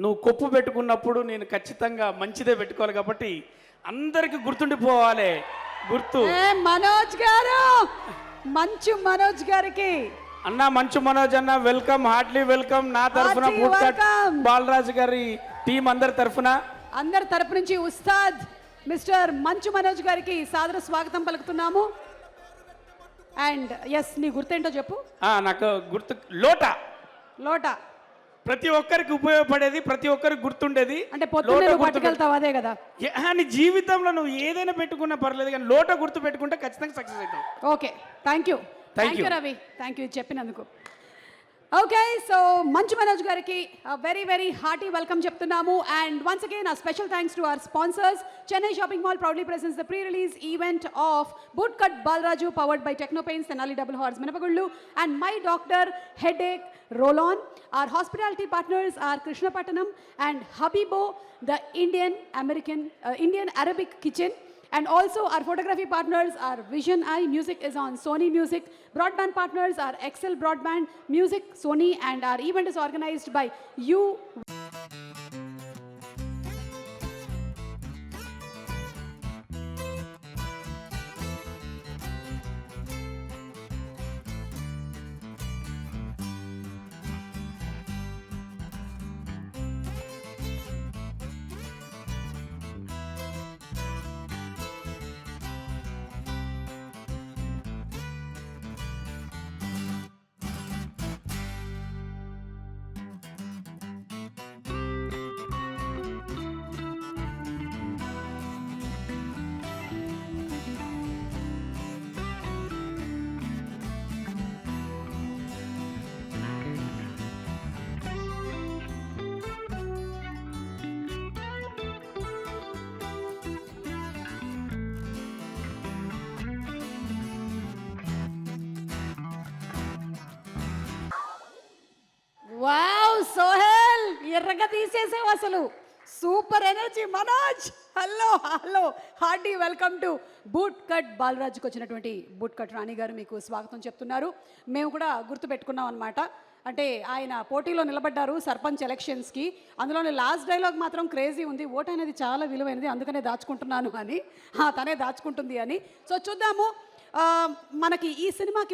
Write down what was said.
నువ్వు కొప్పు పెట్టుకున్నప్పుడు నేను ఖచ్చితంగా మంచిదే పెట్టుకోవాలి కాబట్టి అందరికి గుర్తుండిపోవాలి. గుర్తు మనోజ్ గారు, మంచు మనోజ్ గారికి అన్న, మంచు మనోజ్ అన్న, వెల్కమ్, హార్ట్లీ వెల్కమ్. నా తరఫున బాలరాజు గారి టీం అందరి తరఫు నుంచి ఉస్తాద్ మిస్టర్ మంచు మనోజ్ గారికి సాదర స్వాగతం పలుకుతున్నాము. అండ్ ఎస్, నీ గుర్తేంటో చెప్పు. నాకు గుర్తు లోటా ప్రతి ఒక్కరికి ఉపయోగపడేది, ప్రతి ఒక్కరికి గుర్తుండేది. అంటే పొద్దున్నే పట్టుకెళ్తావు అదే కదా. నీ జీవితంలో నువ్వు ఏదైనా పెట్టుకున్నా పర్లేదు, కానీ లోట గుర్తు పెట్టుకుంటే ఖచ్చితంగా సక్సెస్ అవుతావు. Okay, thank you Ravi, thank you చెప్పినందుకు. ఓకే, సో మంచు మనోజ్ గారికి వెరీ వెరీ హార్టీ వెల్కమ్ చెప్తున్నాము. And once again a special thanks to our sponsors. Chennai Shopping Mall proudly presents the pre-release event of Bootcut Balraju powered by Techno Paints, Tenali Double Horse Minapagullu and My Doctor Headache Roll-On. Our hospitality partners are Krishnapatnam and Habibo, the Indian Arabic Kitchen. And also our photography partners are Vision Eye, music is on Sony Music. Broadband partners are Excel Broadband, Music, Sony, and our event is organized by you. Wow Sohel, ఎర్రగా తీసేసావు అసలు. Super energy Manoj. Hello, hearty welcome to boot cut బాలరాజుకి వచ్చినటువంటి boot cut రాణి గారు మీకు స్వాగతం చెప్తున్నారు. మేము కూడా గుర్తుపెట్టుకున్నాం అనమాట. అంటే ఆయన పోటీలో నిలబడ్డారు సర్పంచ్ ఎలక్షన్స్కి. అందులోనే లాస్ట్ డైలాగ్ మాత్రం క్రేజీ ఉంది, ఓటు అనేది చాలా విలువైనది అందుకనే దాచుకుంటున్నాను అని, తనే దాచుకుంటుంది అని. సో చూద్దాము మనకి ఈ సినిమాకి